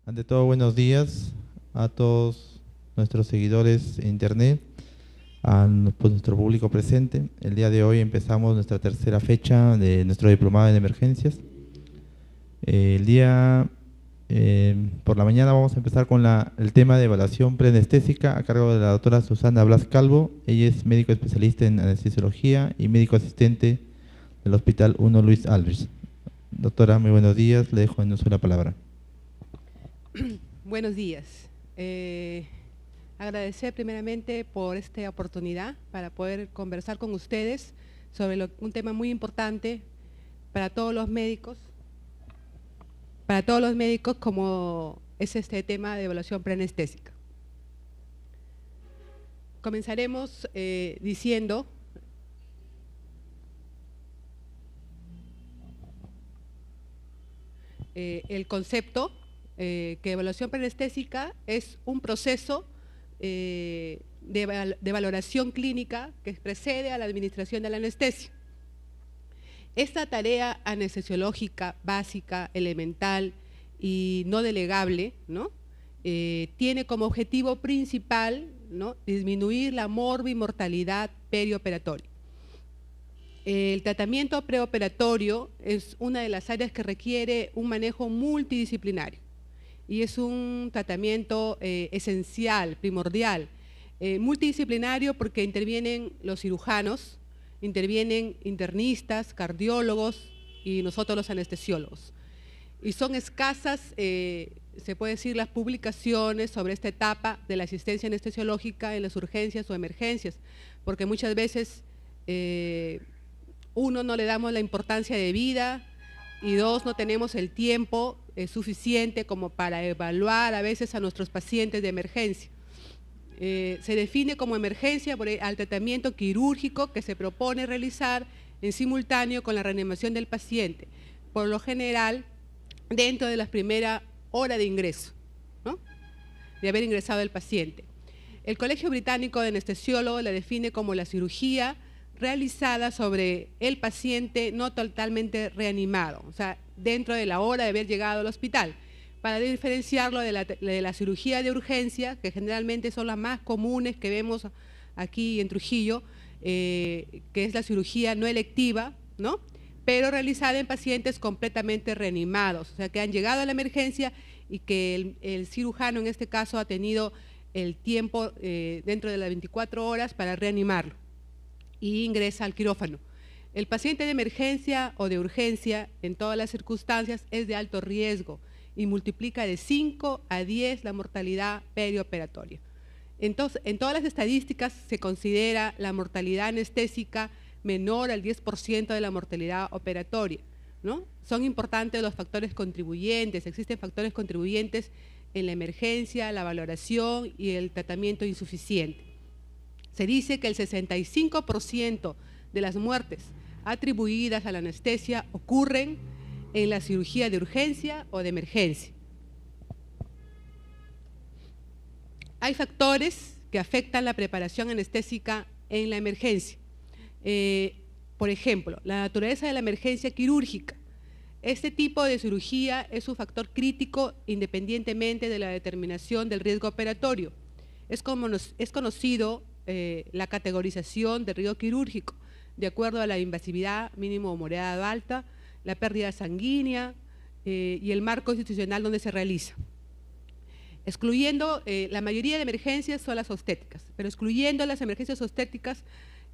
Ante todo, buenos días a todos nuestros seguidores en internet, pues, nuestro público presente. El día de hoy empezamos nuestra tercera fecha de nuestro diplomado en emergencias. El día por la mañana vamos a empezar con el tema de evaluación preanestésica a cargo de la doctora Susana Blas Calvo. Ella es médico especialista en anestesiología y médico asistente del Hospital 1 Luis Alves. Doctora, muy buenos días, le dejo en uso la palabra. Buenos días. Agradecer primeramente por esta oportunidad para poder conversar con ustedes sobre un tema muy importante para todos los médicos, como es este tema de evaluación preanestésica. Comenzaremos diciendo el concepto que evaluación preanestésica es un proceso de valoración clínica que precede a la administración de la anestesia. Esta tarea anestesiológica básica, elemental y no delegable, ¿no? Tiene como objetivo principal, ¿no?, disminuir la morbimortalidad perioperatoria. El tratamiento preoperatorio es una de las áreas que requiere un manejo multidisciplinario y es un tratamiento esencial, primordial, multidisciplinario porque intervienen los cirujanos, intervienen internistas, cardiólogos y nosotros los anestesiólogos. Y son escasas, se puede decir, las publicaciones sobre esta etapa de la asistencia anestesiológica en las urgencias o emergencias, porque muchas veces uno, no le damos la importancia de vida y dos, no tenemos el tiempo suficiente como para evaluar a veces a nuestros pacientes de emergencia. Se define como emergencia al tratamiento quirúrgico que se propone realizar en simultáneo con la reanimación del paciente, por lo general dentro de la primera hora de ingreso, ¿no?, de haber ingresado el paciente. El Colegio Británico de Anestesiólogos la define como la cirugía realizada sobre el paciente no totalmente reanimado, o sea, dentro de la hora de haber llegado al hospital, para diferenciarlo de la cirugía de urgencia, que generalmente son las más comunes que vemos aquí en Trujillo, que es la cirugía no electiva, ¿no?, pero realizada en pacientes completamente reanimados, o sea, que han llegado a la emergencia y que el cirujano en este caso ha tenido el tiempo dentro de las 24 horas para reanimarlo y ingresa al quirófano. El paciente de emergencia o de urgencia en todas las circunstancias es de alto riesgo y multiplica de 5 a 10 la mortalidad perioperatoria. Entonces, en todas las estadísticas se considera la mortalidad anestésica menor al 10% de la mortalidad operatoria, ¿no? Son importantes los factores contribuyentes, existen factores contribuyentes en la emergencia, la valoración y el tratamiento insuficiente. Se dice que el 65% de las muertes atribuidas a la anestesia ocurren en la cirugía de urgencia o de emergencia. Hay factores que afectan la preparación anestésica en la emergencia. Por ejemplo, la naturaleza de la emergencia quirúrgica. Este tipo de cirugía es un factor crítico independientemente de la determinación del riesgo operatorio. Es conocido la categorización de riesgo quirúrgico de acuerdo a la invasividad mínimo o moderada alta, la pérdida sanguínea y el marco institucional donde se realiza. Excluyendo, la mayoría de emergencias son las obstétricas, pero excluyendo las emergencias obstétricas,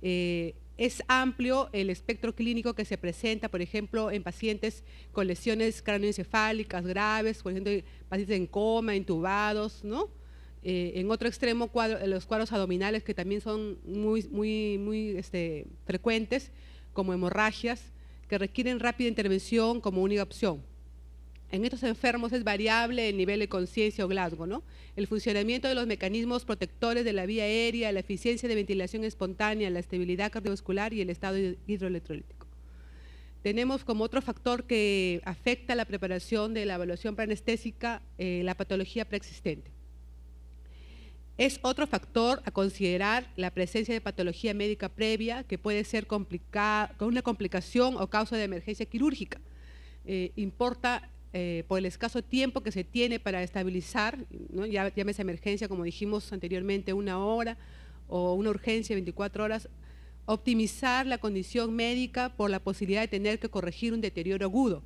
es amplio el espectro clínico que se presenta, por ejemplo, en pacientes con lesiones cráneoencefálicas graves, por ejemplo, pacientes en coma, intubados, ¿no? En otro extremo, los cuadros abdominales que también son muy frecuentes, como hemorragias, que requieren rápida intervención como única opción. En estos enfermos es variable el nivel de conciencia o Glasgow, ¿no? El funcionamiento de los mecanismos protectores de la vía aérea, la eficiencia de ventilación espontánea, la estabilidad cardiovascular y el estado hidroelectrolítico. Tenemos como otro factor que afecta la preparación de la evaluación preanestésica la patología preexistente. Es otro factor a considerar la presencia de patología médica previa que puede ser complicada, con una complicación o causa de emergencia quirúrgica. Importa por el escaso tiempo que se tiene para estabilizar, ¿no? Llámese emergencia, como dijimos anteriormente, 1 hora, o una urgencia 24 horas, optimizar la condición médica por la posibilidad de tener que corregir un deterioro agudo.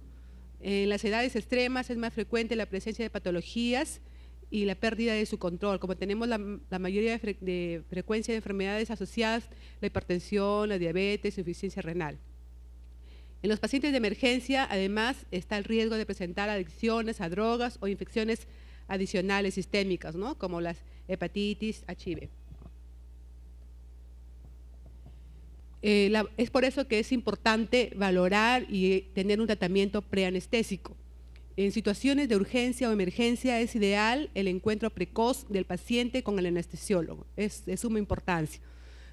En las edades extremas es más frecuente la presencia de patologías y la pérdida de su control. Como tenemos la mayoría de frecuencia de enfermedades asociadas, la hipertensión, la diabetes, insuficiencia renal. En los pacientes de emergencia, además, está el riesgo de presentar adicciones a drogas o infecciones adicionales sistémicas, ¿no? Como las hepatitis, HIV. Es por eso que es importante valorar y tener un tratamiento preanestésico. En situaciones de urgencia o emergencia es ideal el encuentro precoz del paciente con el anestesiólogo, es de suma importancia.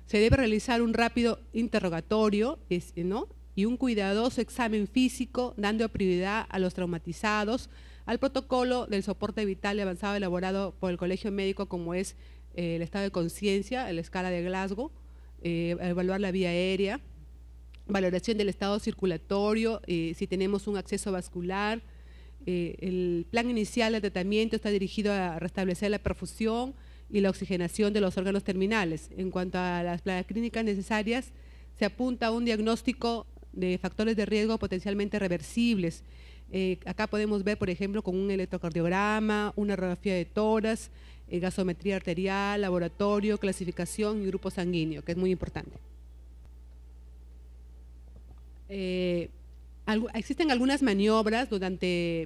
Se debe realizar un rápido interrogatorio, ¿no? Y un cuidadoso examen físico, dando prioridad a los traumatizados, al protocolo del soporte vital avanzado elaborado por el Colegio Médico, como es el estado de conciencia, la escala de Glasgow, evaluar la vía aérea, valoración del estado circulatorio, si tenemos un acceso vascular. El plan inicial de tratamiento está dirigido a restablecer la perfusión y la oxigenación de los órganos terminales. En cuanto a las plagas clínicas necesarias, se apunta a un diagnóstico de factores de riesgo potencialmente reversibles. Acá podemos ver, por ejemplo, con un electrocardiograma, una radiografía de tórax, gasometría arterial, laboratorio, clasificación y grupo sanguíneo, que es muy importante. Existen algunas maniobras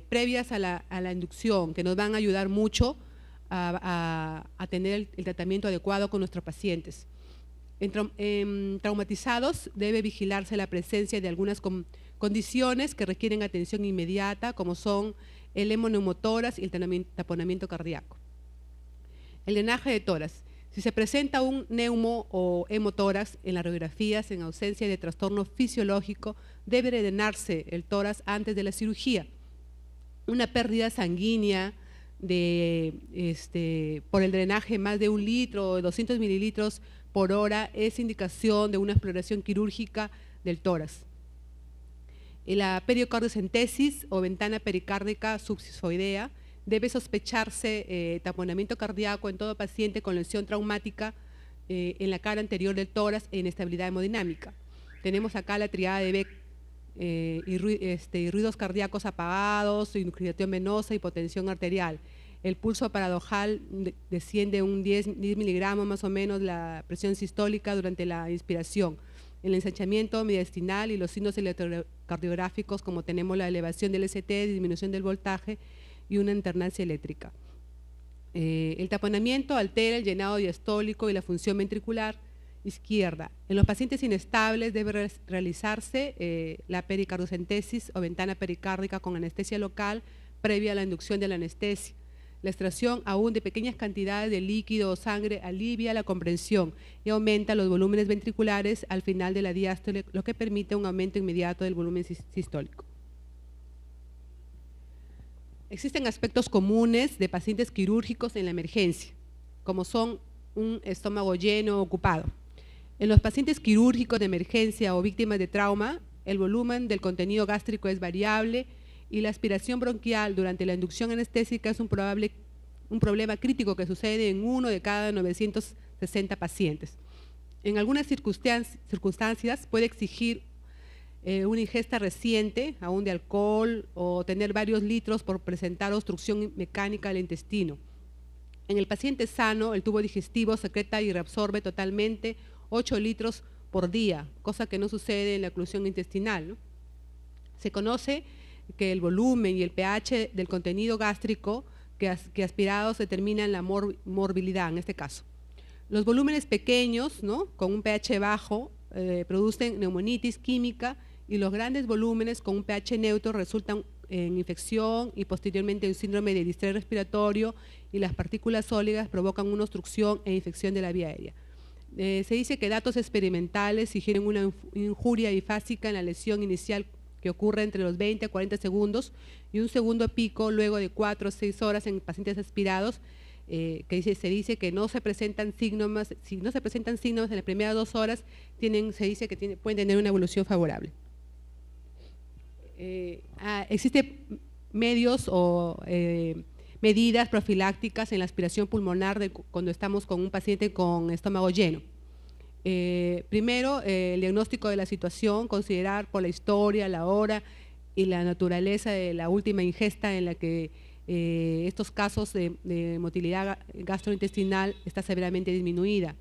previas a la inducción que nos van a ayudar mucho a tener el tratamiento adecuado con nuestros pacientes. En traumatizados debe vigilarse la presencia de algunas condiciones que requieren atención inmediata, como son el hemoneumotórax y el taponamiento cardíaco. El drenaje de tórax. Si se presenta un neumo o hemotórax en las radiografías en ausencia de trastorno fisiológico, debe drenarse el tórax antes de la cirugía. Una pérdida sanguínea por el drenaje más de 1 litro o de 200 mililitros por hora es indicación de una exploración quirúrgica del tórax. La pericardiocentesis o ventana pericárdica subsifoidea debe sospecharse taponamiento cardíaco en todo paciente con lesión traumática en la cara anterior del tórax e inestabilidad hemodinámica. Tenemos acá la triada de Beck, y ruidos cardíacos apagados, inoculación venosa, hipotensión arterial. El pulso paradojal desciende un 10 miligramos más o menos la presión sistólica durante la inspiración. El ensanchamiento mediastinal y los signos electrocardiográficos, como tenemos la elevación del ST, disminución del voltaje y una alternancia eléctrica. El taponamiento altera el llenado diastólico y la función ventricular izquierda. En los pacientes inestables debe realizarse la pericardiocentesis o ventana pericárdica con anestesia local previa a la inducción de la anestesia. La extracción aún de pequeñas cantidades de líquido o sangre alivia la comprensión y aumenta los volúmenes ventriculares al final de la diástole, lo que permite un aumento inmediato del volumen sistólico. Existen aspectos comunes de pacientes quirúrgicos en la emergencia, como son un estómago lleno o ocupado. En los pacientes quirúrgicos de emergencia o víctimas de trauma, el volumen del contenido gástrico es variable y la aspiración bronquial durante la inducción anestésica es un problema crítico que sucede en 1 de cada 960 pacientes. En algunas circunstancias puede exigir una ingesta reciente, aún de alcohol, o tener varios litros por presentar obstrucción mecánica del intestino. En el paciente sano, el tubo digestivo secreta y reabsorbe totalmente 8 litros por día, cosa que no sucede en la oclusión intestinal, ¿no? Se conoce que el volumen y el pH del contenido gástrico que aspirados determinan la morbilidad en este caso. Los volúmenes pequeños, ¿no?, con un pH bajo producen neumonitis química, y los grandes volúmenes con un pH neutro resultan en infección y posteriormente en síndrome de distrés respiratorio, y las partículas sólidas provocan una obstrucción e infección de la vía aérea. Se dice que datos experimentales sugieren una injuria bifásica en la lesión inicial que ocurre entre los 20 a 40 segundos y un segundo pico luego de 4 o 6 horas en pacientes aspirados, se dice que no se presentan signos, si no se presentan signos en las primeras 2 horas, se dice que pueden tener una evolución favorable. Existe medios o medidas profilácticas en la aspiración pulmonar cuando estamos con un paciente con estómago lleno. Primero, el diagnóstico de la situación, considerar por la historia, la hora y la naturaleza de la última ingesta en la que estos casos de motilidad gastrointestinal está severamente disminuida.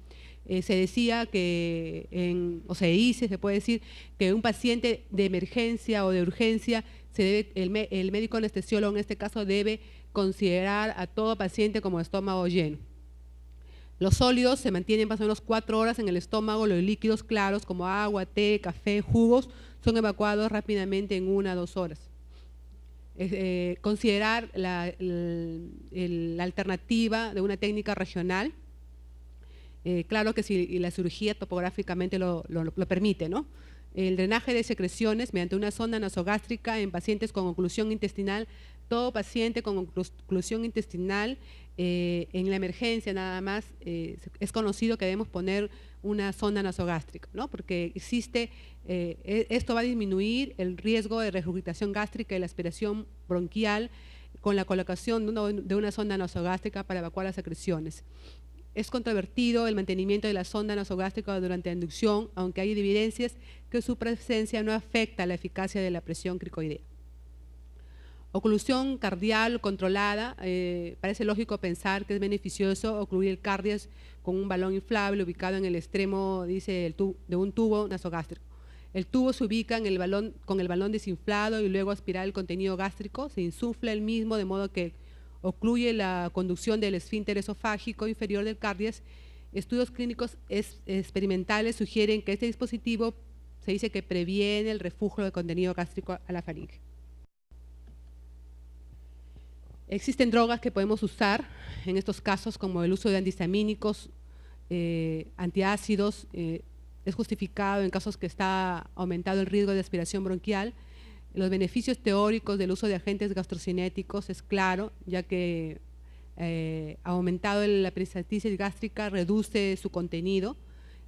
Se decía que, o se dice, se puede decir, que un paciente de emergencia o de urgencia, el médico anestesiólogo en este caso debe considerar a todo paciente como estómago lleno. Los sólidos se mantienen más o menos 4 horas en el estómago, los líquidos claros como agua, té, café, jugos, son evacuados rápidamente en 1 a 2 horas. Considerar la alternativa de una técnica regional, claro que si la cirugía topográficamente lo permite, ¿no? El drenaje de secreciones mediante una sonda nasogástrica en pacientes con oclusión intestinal. Todo paciente con oclusión intestinal en la emergencia nada más es conocido que debemos poner una sonda nasogástrica, ¿no? Porque existe, esto va a disminuir el riesgo de regurgitación gástrica y la aspiración bronquial con la colocación de una sonda nasogástrica para evacuar las secreciones. Es controvertido el mantenimiento de la sonda nasogástrica durante la inducción, aunque hay evidencias que su presencia no afecta la eficacia de la presión cricoidea. Oclusión cardial controlada, parece lógico pensar que es beneficioso ocluir el cardias con un balón inflable ubicado en el extremo, dice, de un tubo nasogástrico. El tubo se ubica con el balón desinflado y luego aspirar el contenido gástrico, se insufla el mismo de modo que ocluye la conducción del esfínter esofágico inferior del cardias. Estudios clínicos experimentales sugieren que este dispositivo se dice que previene el refugio de contenido gástrico a la faringe. Existen drogas que podemos usar en estos casos, como el uso de antihistamínicos, antiácidos. Es justificado en casos que está aumentado el riesgo de aspiración bronquial. Los beneficios teóricos del uso de agentes gastrocinéticos es claro, ya que aumentado la peristaltitis gástrica reduce su contenido.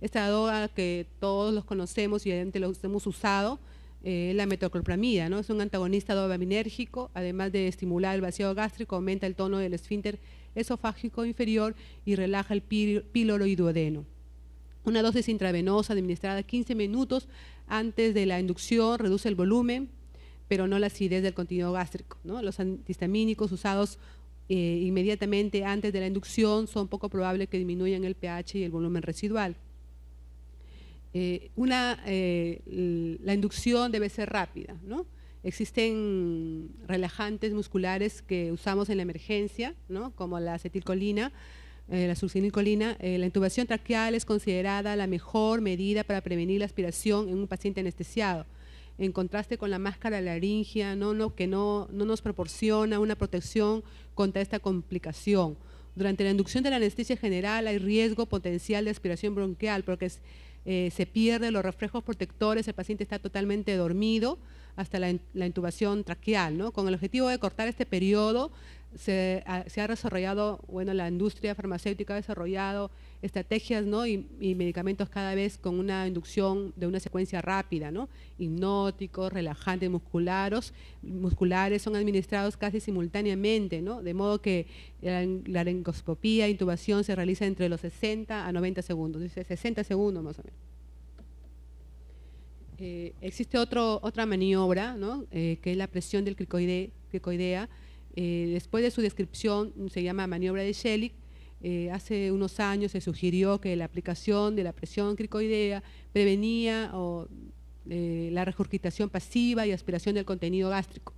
Esta droga que todos los conocemos y evidentemente los hemos usado, la metoclopramida, ¿no? Es un antagonista dopaminérgico, además de estimular el vaciado gástrico, aumenta el tono del esfínter esofágico inferior y relaja el píloro y duodeno. Una dosis intravenosa administrada 15 minutos antes de la inducción reduce el volumen, pero no la acidez del contenido gástrico, ¿no? Los antihistamínicos usados inmediatamente antes de la inducción son poco probable que disminuyan el pH y el volumen residual. La inducción debe ser rápida, ¿no? Existen relajantes musculares que usamos en la emergencia, ¿no? Como la acetilcolina, la succinilcolina. La intubación traqueal es considerada la mejor medida para prevenir la aspiración en un paciente anestesiado, en contraste con la máscara laringia, que no nos proporciona una protección contra esta complicación. Durante la inducción de la anestesia general hay riesgo potencial de aspiración bronquial porque se pierden los reflejos protectores, el paciente está totalmente dormido hasta la intubación traqueal, ¿no? Con el objetivo de cortar este periodo se ha desarrollado, bueno, la industria farmacéutica ha desarrollado estrategias, ¿no? y medicamentos cada vez con una inducción de una secuencia rápida, ¿no? Hipnóticos, relajantes musculares son administrados casi simultáneamente, ¿no? De modo que la laringoscopía, intubación se realiza entre los 60 a 90 segundos, dice 60 segundos más o menos. Existe otra maniobra, ¿no? Que es la presión del cricoidea. Después de su descripción se llama maniobra de Shellick. Hace unos años se sugirió que la aplicación de la presión cricoidea prevenía la regurgitación pasiva y aspiración del contenido gástrico.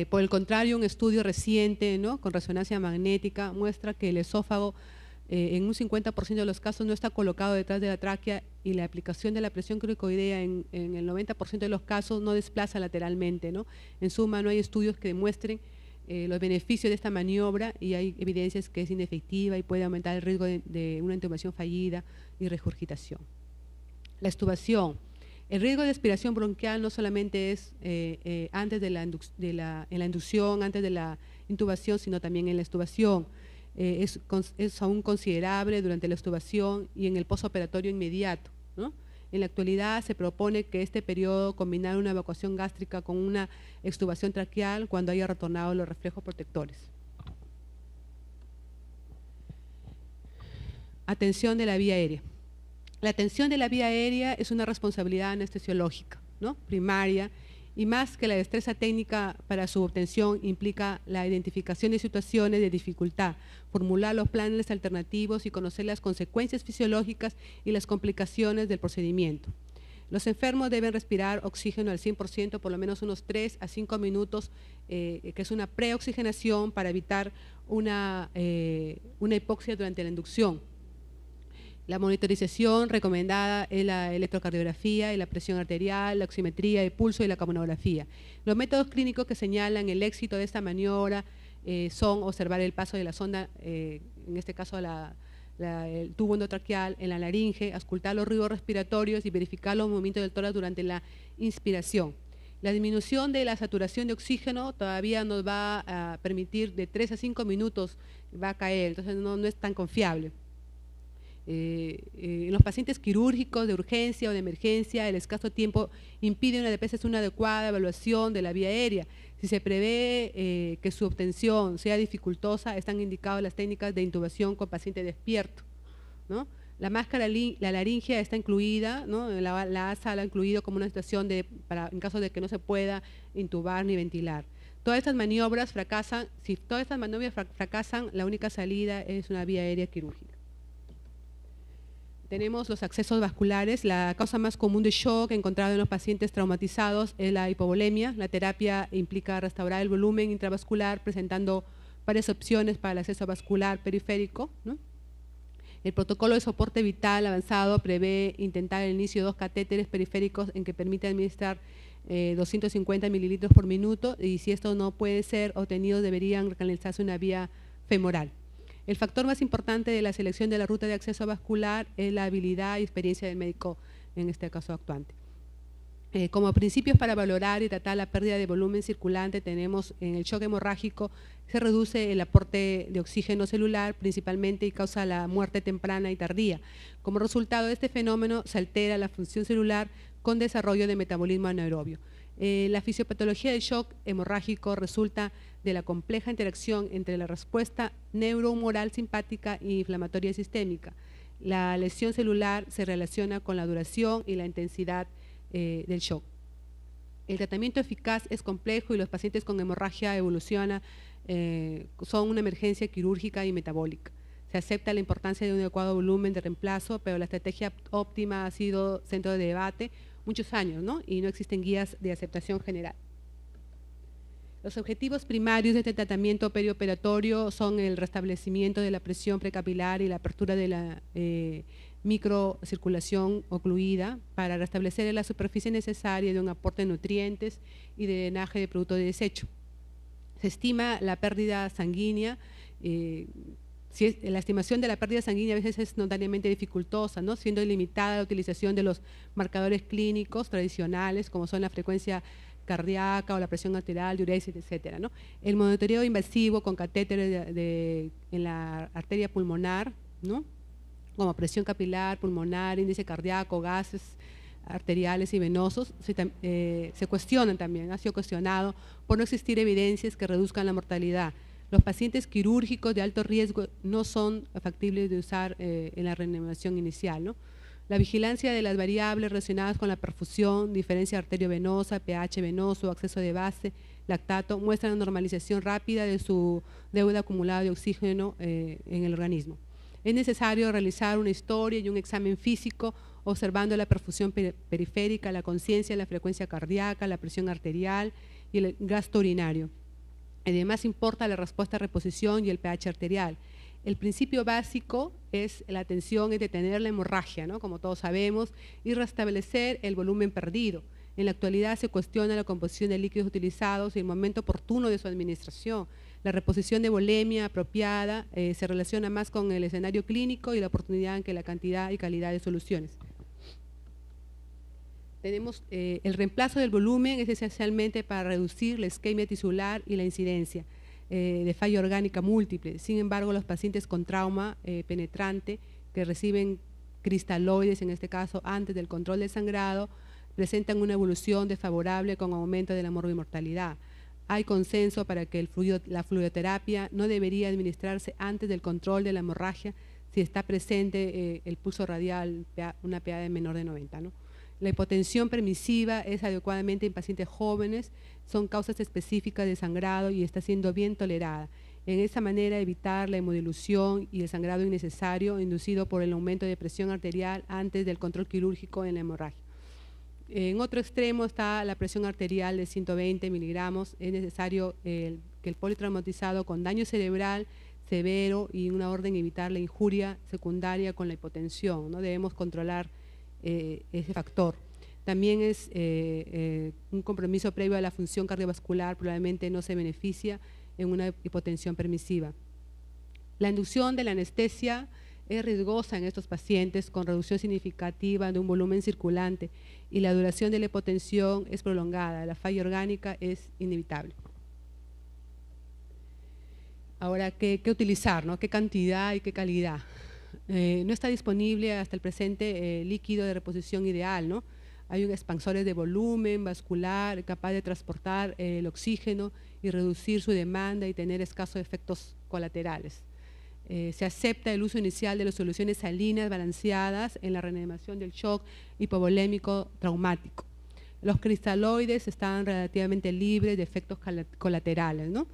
Por el contrario, un estudio reciente, ¿no? Con resonancia magnética muestra que el esófago en un 50% de los casos no está colocado detrás de la tráquea y la aplicación de la presión cricoidea en el 90% de los casos no desplaza lateralmente, ¿no? En suma, no hay estudios que demuestren los beneficios de esta maniobra y hay evidencias que es inefectiva y puede aumentar el riesgo de una intubación fallida y regurgitación. La extubación. El riesgo de aspiración bronquial no solamente es antes en la inducción, antes de la intubación, sino también en la extubación. Es aún considerable durante la extubación y en el postoperatorio inmediato, ¿no? En la actualidad se propone que este periodo combinar una evacuación gástrica con una extubación traqueal cuando haya retornado los reflejos protectores. Atención de la vía aérea. La atención de la vía aérea es una responsabilidad anestesiológica, ¿no?, primaria, y más que la destreza técnica para su obtención implica la identificación de situaciones de dificultad, formular los planes alternativos y conocer las consecuencias fisiológicas y las complicaciones del procedimiento. Los enfermos deben respirar oxígeno al 100% por lo menos unos 3 a 5 minutos, que es una preoxigenación para evitar una hipoxia durante la inducción. La monitorización recomendada es la electrocardiografía y la presión arterial, la oximetría de pulso y la capnografía. Los métodos clínicos que señalan el éxito de esta maniobra son observar el paso de la sonda, en este caso el tubo endotraqueal en la laringe, auscultar los ruidos respiratorios y verificar los movimientos del tórax durante la inspiración. La disminución de la saturación de oxígeno todavía nos va a permitir de 3 a 5 minutos va a caer, entonces no es tan confiable. En los pacientes quirúrgicos de urgencia o de emergencia, el escaso tiempo impide una adecuada evaluación de la vía aérea. Si se prevé que su obtención sea dificultosa, están indicadas las técnicas de intubación con paciente despierto, ¿no? La máscara, la laringe está incluida, ¿no? La ASA la ha incluido como una situación en caso de que no se pueda intubar ni ventilar. Todas estas maniobras fracasan. Si todas estas maniobras fracasan, la única salida es una vía aérea quirúrgica. Tenemos los accesos vasculares. La causa más común de shock encontrado en los pacientes traumatizados es la hipovolemia. La terapia implica restaurar el volumen intravascular presentando varias opciones para el acceso vascular periférico, ¿no? El protocolo de soporte vital avanzado prevé intentar el inicio de 2 catéteres periféricos en que permite administrar 250 mililitros por minuto, y si esto no puede ser obtenido deberían realizarse una vía femoral. El factor más importante de la selección de la ruta de acceso vascular es la habilidad y experiencia del médico, en este caso actuante. Como principios para valorar y tratar la pérdida de volumen circulante tenemos en el shock hemorrágico, se reduce el aporte de oxígeno celular principalmente y causa la muerte temprana y tardía. Como resultado de este fenómeno se altera la función celular con desarrollo de metabolismo anaerobio. La fisiopatología del shock hemorrágico resulta de la compleja interacción entre la respuesta neurohumoral simpática e inflamatoria sistémica. La lesión celular se relaciona con la duración y la intensidad del shock. El tratamiento eficaz es complejo y los pacientes con hemorragia evoluciona, son una emergencia quirúrgica y metabólica. Se acepta la importancia de un adecuado volumen de reemplazo, pero la estrategia óptima ha sido centro de debate muchos años, ¿no? Y no existen guías de aceptación general. Los objetivos primarios de este tratamiento perioperatorio son el restablecimiento de la presión precapilar y la apertura de la microcirculación ocluida para restablecer la superficie necesaria de un aporte de nutrientes y de drenaje de productos de desecho. Se estima la pérdida sanguínea, la estimación de la pérdida sanguínea a veces es notoriamente dificultosa, ¿no? Siendo limitada la utilización de los marcadores clínicos tradicionales como son la frecuencia cardíaca o la presión arterial, diuresis, etcétera, ¿no? El monitoreo invasivo con catéteres en la arteria pulmonar, ¿no?, como presión capilar, pulmonar, índice cardíaco, gases arteriales y venosos, se cuestionan también, ha sido cuestionado por no existir evidencias que reduzcan la mortalidad. Los pacientes quirúrgicos de alto riesgo no son factibles de usar en la reanimación inicial, ¿no? La vigilancia de las variables relacionadas con la perfusión, diferencia arteriovenosa, pH venoso, acceso de base, lactato, muestran una normalización rápida de su deuda acumulada de oxígeno en el organismo. Es necesario realizar una historia y un examen físico observando la perfusión periférica, la conciencia, la frecuencia cardíaca, la presión arterial y el gasto urinario. Además importa la respuesta a reposición y el pH arterial. El principio básico es la atención, es detener la hemorragia, ¿no?, como todos sabemos, y restablecer el volumen perdido. En la actualidad se cuestiona la composición de líquidos utilizados y el momento oportuno de su administración. La reposición de volemia apropiada se relaciona más con el escenario clínico y la oportunidad que la cantidad y calidad de soluciones. Tenemos el reemplazo del volumen es esencialmente para reducir la isquemia tisular y la incidencia de falla orgánica múltiple. Sin embargo, los pacientes con trauma penetrante que reciben cristaloides, en este caso antes del control del sangrado, presentan una evolución desfavorable con aumento de la morbimortalidad. Hay consenso para que la fluidoterapia no debería administrarse antes del control de la hemorragia si está presente el pulso radial, una PA de menor de 90, ¿no? La hipotensión permisiva es adecuadamente en pacientes jóvenes, son causas específicas de sangrado y está siendo bien tolerada. En esa manera evitar la hemodilución y el sangrado innecesario inducido por el aumento de presión arterial antes del control quirúrgico en la hemorragia. En otro extremo está la presión arterial de 120 miligramos. Es necesario que el politraumatizado con daño cerebral severo y una orden evitar la injuria secundaria con la hipotensión, ¿no? Debemos controlar ese factor. También es un compromiso previo a la función cardiovascular, probablemente no se beneficia en una hipotensión permisiva. La inducción de la anestesia es riesgosa en estos pacientes con reducción significativa de un volumen circulante y la duración de la hipotensión es prolongada, la falla orgánica es inevitable. Ahora, ¿qué utilizar, ¿no? ¿Qué cantidad y qué calidad? No está disponible hasta el presente líquido de reposición ideal, ¿no? Hay expansores de volumen vascular capaz de transportar el oxígeno y reducir su demanda y tener escasos efectos colaterales. Se acepta el uso inicial de las soluciones salinas balanceadas en la reanimación del shock hipovolémico traumático. Los cristaloides están relativamente libres de efectos colaterales, ¿no?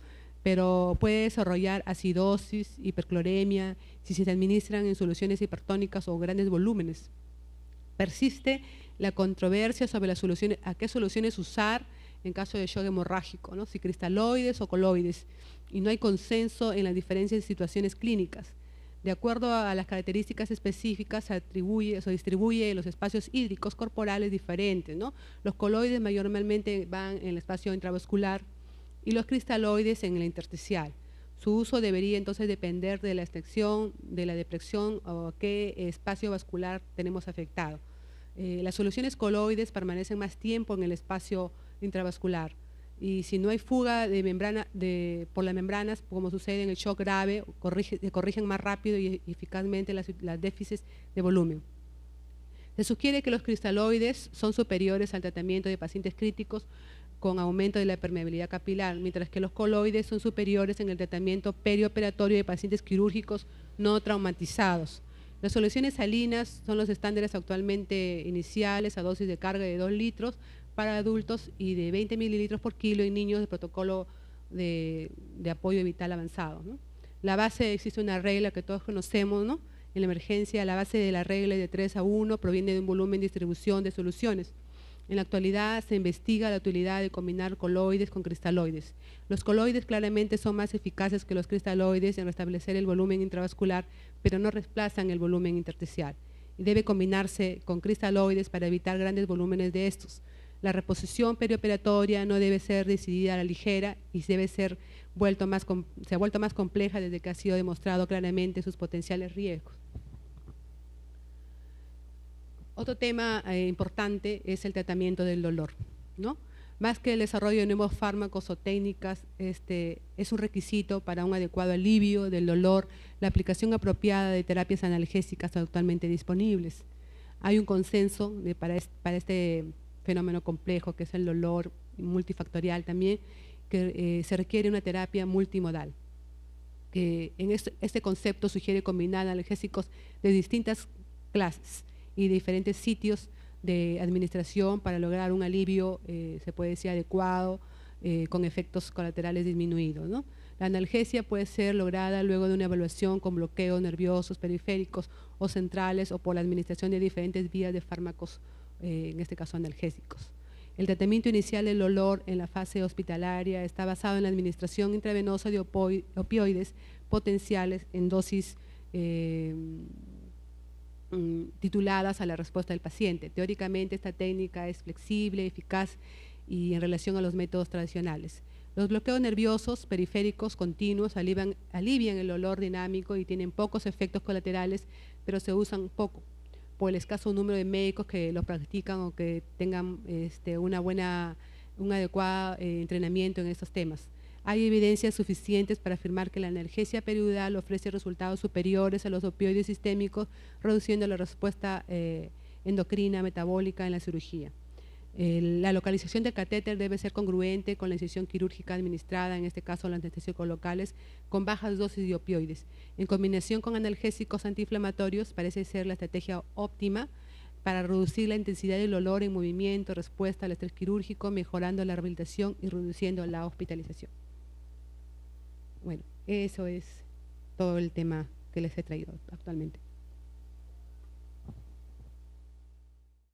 Pero puede desarrollar acidosis, hipercloremia, si se administran en soluciones hipertónicas o grandes volúmenes. Persiste la controversia sobre las soluciones, a qué soluciones usar en caso de shock hemorrágico, ¿no? Si cristaloides o coloides, y no hay consenso en las diferentes situaciones clínicas. De acuerdo a las características específicas, se distribuye los espacios hídricos corporales diferentes, ¿no? Los coloides mayormente van en el espacio intravascular y los cristaloides en el intersticial. Su uso debería entonces depender de la extensión, de la depresión o qué espacio vascular tenemos afectado. Las soluciones coloides permanecen más tiempo en el espacio intravascular y si no hay fuga de por las membranas, como sucede en el shock grave, se corrigen más rápido y eficazmente las déficits de volumen. Se sugiere que los cristaloides son superiores al tratamiento de pacientes críticos con aumento de la permeabilidad capilar, mientras que los coloides son superiores en el tratamiento perioperatorio de pacientes quirúrgicos no traumatizados. Las soluciones salinas son los estándares actualmente iniciales a dosis de carga de 2 litros para adultos y de 20 mililitros por kilo en niños de protocolo de apoyo vital avanzado, ¿no? La base, existe una regla que todos conocemos, ¿no? En la emergencia, la base de la regla es de 3:1, proviene de un volumen de distribución de soluciones. En la actualidad se investiga la utilidad de combinar coloides con cristaloides. Los coloides claramente son más eficaces que los cristaloides en restablecer el volumen intravascular, pero no reemplazan el volumen intersticial. Y debe combinarse con cristaloides para evitar grandes volúmenes de estos. La reposición perioperatoria no debe ser decidida a la ligera y se ha vuelto más compleja desde que ha sido demostrado claramente sus potenciales riesgos. Otro tema importante es el tratamiento del dolor, ¿no? Más que el desarrollo de nuevos fármacos o técnicas, es un requisito para un adecuado alivio del dolor, la aplicación apropiada de terapias analgésicas actualmente disponibles. Hay un consenso para este fenómeno complejo que es el dolor multifactorial también, que se requiere una terapia multimodal. En este concepto sugiere combinar analgésicos de distintas clases y diferentes sitios de administración para lograr un alivio, se puede decir, adecuado, con efectos colaterales disminuidos, ¿no? La analgesia puede ser lograda luego de una evaluación con bloqueos nerviosos periféricos o centrales o por la administración de diferentes vías de fármacos, en este caso analgésicos. El tratamiento inicial del dolor en la fase hospitalaria está basado en la administración intravenosa de opioides potenciales en dosis tituladas a la respuesta del paciente. Teóricamente esta técnica es flexible, eficaz y en relación a los métodos tradicionales. Los bloqueos nerviosos periféricos continuos alivian el dolor dinámico y tienen pocos efectos colaterales, pero se usan poco por el escaso número de médicos que los practican o que tengan un adecuado entrenamiento en estos temas. Hay evidencias suficientes para afirmar que la analgesia peridural ofrece resultados superiores a los opioides sistémicos, reduciendo la respuesta endocrina metabólica en la cirugía. La localización del catéter debe ser congruente con la incisión quirúrgica administrada, en este caso los anestésicos locales, con bajas dosis de opioides. En combinación con analgésicos antiinflamatorios parece ser la estrategia óptima para reducir la intensidad del dolor en movimiento, respuesta al estrés quirúrgico, mejorando la rehabilitación y reduciendo la hospitalización. Bueno, eso es todo el tema que les he traído actualmente.